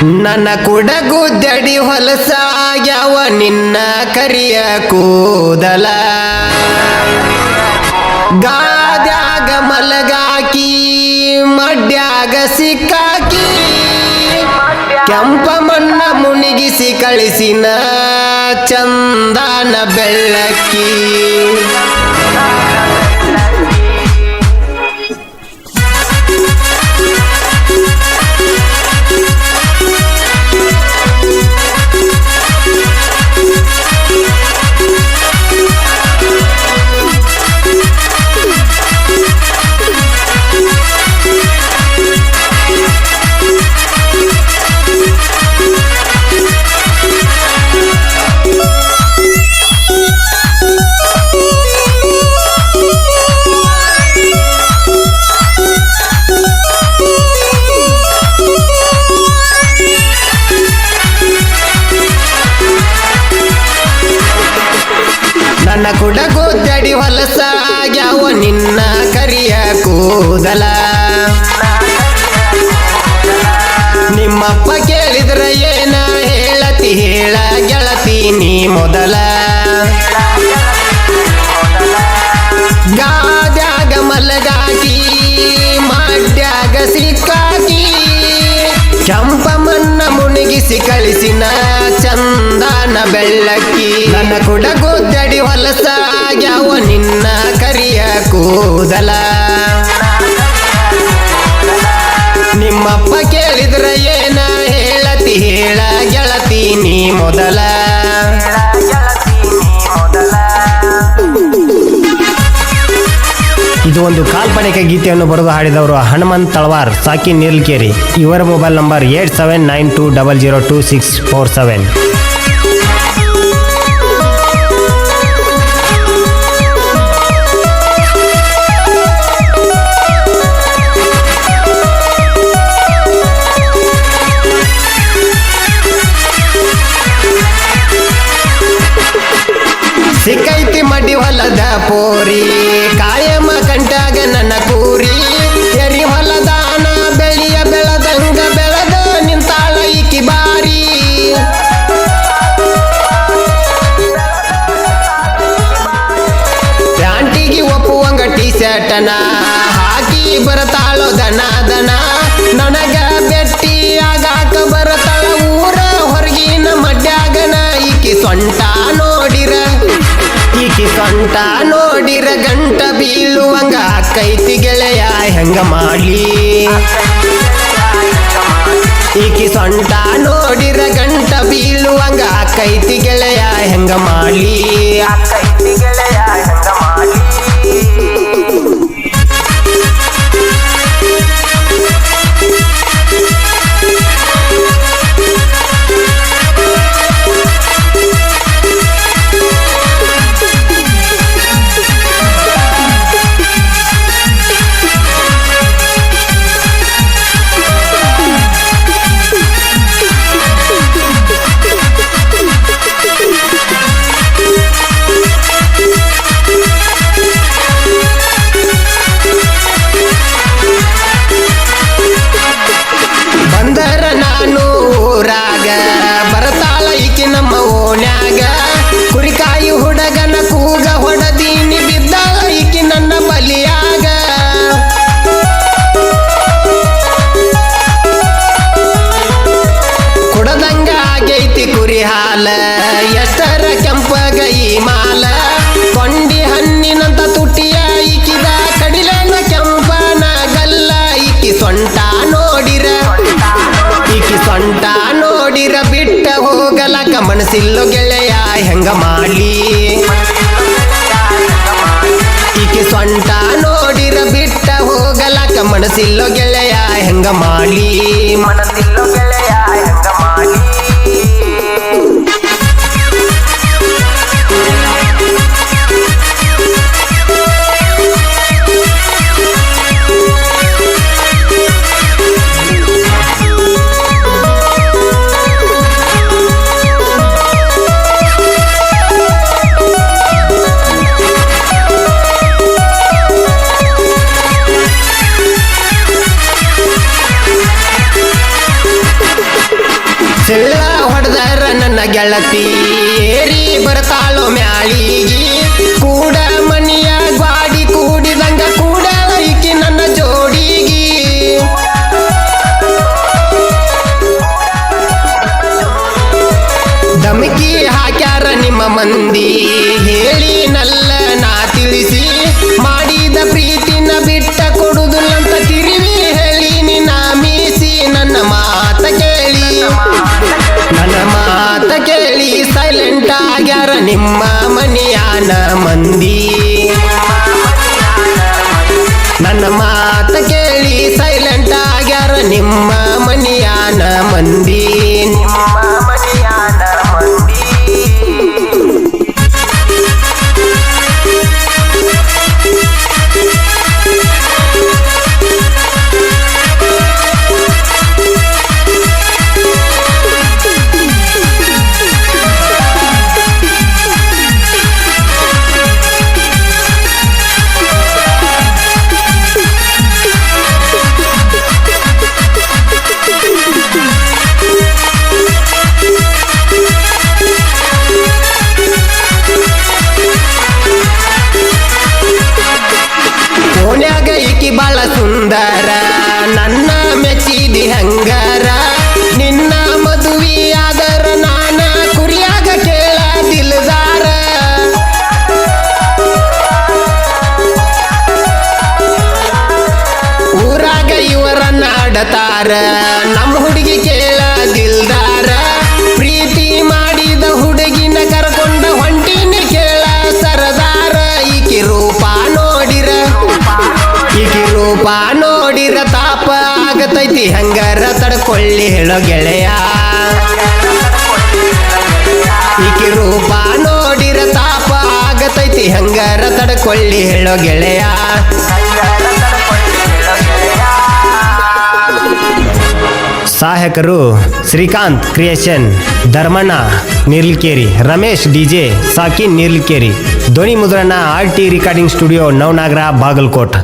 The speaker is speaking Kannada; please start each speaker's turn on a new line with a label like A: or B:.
A: ನನ್ನ ಕುಡಗುದ್ದಡಿ ಹೊಲಸಾಗ್ಯಾವ ನಿನ್ನ ಕರಿಯ ಕೂದಲ ಗಾದ್ಯಾಗ ಮಲಗಾಕಿ ಮಡ್ಯಾಗ ಸಿಕ್ಕಾಕಿ ಕೆಂಪ ಮಣ್ಣ ಮುನಿಗಿಸಿ ಕಳಿಸಿನ ಚಂದನ ಬೆಳ್ಳಕ್ಕಿ ನನ್ನ ಕುಡಗುದ್ದಡಿ ಹೊಲಸಾಗ್ಯಾವ ನಿನ್ನ ಕರಿಯ ಕೂದಲ ನಿಮ್ಮಪ್ಪ ಕೇಳಿದ್ರ ಏನ ಹೇಳತಿ ಹೇಳ ಗೆಳತಿ ನೀ ಮೊದಲ ಗಾದ್ಯಾಗ ಮಲಗಾಕಿ ಮಾಡ್ಯಾಗ ಸಿಕ್ಕಾಕಿ ಕೆಂಪ ಮಣ್ಣ ಮುನಿಗಿಸಿ ಕಳಿಸಿನ ಚಂದನ ಬೆಳ್ಳಕ್ಕಿ ನನ್ನ ಕುಡಗುದ್ದಡಿ ಹೊಲಸಾಗ್ಯಾವ ನಿನ್ನ ಕರಿಯ ಕೂದಲ ನಿಮ್ಮಪ್ಪ ಕೇಳಿದ್ರ ಏನ ಹೇಳತಿ ಹೇಳ ಗೆಳತಿ ನೀ ಮೊದಲ ಇದು ಒಂದು ಕಾಲ್ಪನಿಕ ಗೀತೆಯನ್ನು ಬರೆದು ಹಾಡಿದವರು ಹನುಮಂತ್ ತಳವಾರ್ ಸಾಕಿ ನೀಲ್ಕೇರಿ. ಇವರ ಮೊಬೈಲ್ ನಂಬರ್ 8792002647. ಸಿಕ್ಕೈತಿ ಮಡಿ ಹೊಲದ ಪೋರಿ ಕಾಯಮ ಕಂಟಾಗ ನನ್ನ ಕೂರಿ ಎರಿ ಹೊಲದಾನ ಬೆಳಿಯ ಬೆಳದಂಗ ಬೆಳೆದ ನಿಂತಾಳ ಈಕಿ ಬಾರಿ ಪ್ಯಾಂಟಿಗೆ ಒಪ್ಪುವಂಗ ಟೀ ಶರ್ಟನ ಹಾಕಿ ಬರತಾಳೋ ದನ ದನ ನನಗ ಬೆಟ್ಟಿ ಆಗಾಕ ಬರತಾಳ ಊರ ಹೊರಗಿನ ಮಡ್ಯಾಗನ ಈಕಿ ಸೊಂಟ ನೋಡಿರ ಗಂಟ ಬೀಳುವಂಗ ಕೈತಿ ಗೆಳೆಯ ಹೆಂಗ ಮಾಡ್ಲಿ ಈಕಿ ಸೊಂಟ ನೋಡಿರ ಗಂಟ ಬೀಳುವಂಗ ಕೈತಿ ಗೆಳೆಯ ಹೆಂಗ ಮಾಡ್ಲಿ ಬರತಾಳ ಈಕಿ ನಮ್ಮ ಓಣ್ಯಾಗ ಕುರಿಕಾಯಿ ಹುಡುಗನ ಕೂಗ ಹೊಡದೀನಿ ಬಿದ್ದಾಳ ಈಕಿ ನನ್ನ ಬಲಿಯಾಗ ಕುಡದಂಗ ಆಗೈತಿ ಕುರಿ ಹಾಲ ಎಷ್ಟರ ಕೆಂಪಗೈ ಮಾಲ ಕೊಂಡಿ ಹಣ್ಣಿನಂತ ತುಟಿಯ ಈಕಿದ ಕಡಿಲನ ಕೆಂಪನ ಗಲ್ಲ ಈಕಿ ಸೊಂಟ ನೋಡಿರ ಬಿಟ್ಟ ಹೋಗಲಕ ಮನಸ್ಸಿಲ್ಲೋ ಗೆಳೆಯ ಹೆಂಗ ಮಾಡ್ಲಿ ಈಕಿ ಸೊಂಟ ನೋಡಿರ ಬಿಟ್ಟ ಹೋಗಲಕ ಮನಸ್ಸಿಲ್ಲೋ ಗೆಳೆಯ ಹೆಂಗ ಮಾಡ್ಲಿ ಗೆಳತಿ ಏರಿ ಬರ್ತಾಳೋ ಮ್ಯಾಳಿಗಿ ಕೂಡ ಮನಿಯ ಗಾಡಿ ಕೂಡಿದಂಗ ಕೂಡ ಐಕಿ ನನ್ನ ಜೋಡಿಗಿ ಧಮಕಿ ಹಾಕ್ಯಾರ ನಿಮ್ಮ ಮಂದಿ ಹೇಳಿ ನಲ್ಲ ನಾ ತಿಳಿಸಿ ಮಾಡಿದ ಪ್ರೀತಿನ ಬಿಟ್ಟ ಕೊಡುದಿಲ್ಲಂತ ತಿರುವಿ ಹೇಳಿ ನಿನ್ನ ಮೀಸಿ ನನ್ನ ಮಾತ ಕೇಳಿ ಸೈಲೆಂಟ್ ಆಗ್ಯಾರ ನಿಮ್ಮ ಮನೆಯಾನ ಮಂದಿ ನನ್ನ ಮಾತ ಕೇಳಿ ಸೈಲೆಂಟ್ ಆಗ್ಯಾರ ನಿಮ್ಮ ಮನೆಯಾನ ಮಂದಿ ಓಣ್ಯಾಗ ಈಕಿ ಬಾಳ ಸುಂದರ ನನ್ನ ಮೆಚ್ಚಿದಿ ಹಂಗಾರ ನಿನ್ನ ಮದುವೆಯಾದರ ನಾನ ಕುರಿಯಾಗ ಕೇಳ ದಿಲ್ದಾರ ಊರಾಗ ಇವರನ್ನ ಆಡತಾರ ನಮ್ಮ ಹುಡುಗಿ ಕೇಳ ದಿಲ್ದಾರ ಪ್ರೀತಿ ಮಾಡಿದ ಹುಡುಗಿನ ಕರ್ಕೊಂಡ ಹೊಂಟಿನಿ ಕೇಳ ಸರದಾರ ಈಕಿ ರೂಪ ನೋಡಿರ ತಾಪ ಆಗತೈತಿ ಹಂಗಾರ ತಡ್ಕೊಳ್ಳಿ ಹೇಳೋ ಗೆಳೆಯ ಈಕಿ ರೂಪ ನೋಡಿರ ತಾಪ ಆಗತೈತಿ ಹಂಗಾರ ತಡ್ಕೊಳ್ಳಿ ಹೇಳೋ ಗೆಳೆಯ ಸಹಾಯಕರು ಶ್ರೀಕಾಂತ್ ಕ್ರಿಯೇಷನ್ ಧರ್ಮಣ್ಣ ನಿರ್ಲಿಕೇರಿ ರಮೇಶ್ DJ ಸಾಕಿನ್ ನಿರ್ಲಿಕೇರಿ ಧ್ವನಿ ಮುದ್ರಣ RT ರೆಕಾರ್ಡಿಂಗ್ ಸ್ಟುಡಿಯೋ ನವನಾಗರ ಬಾಗಲಕೋಟ್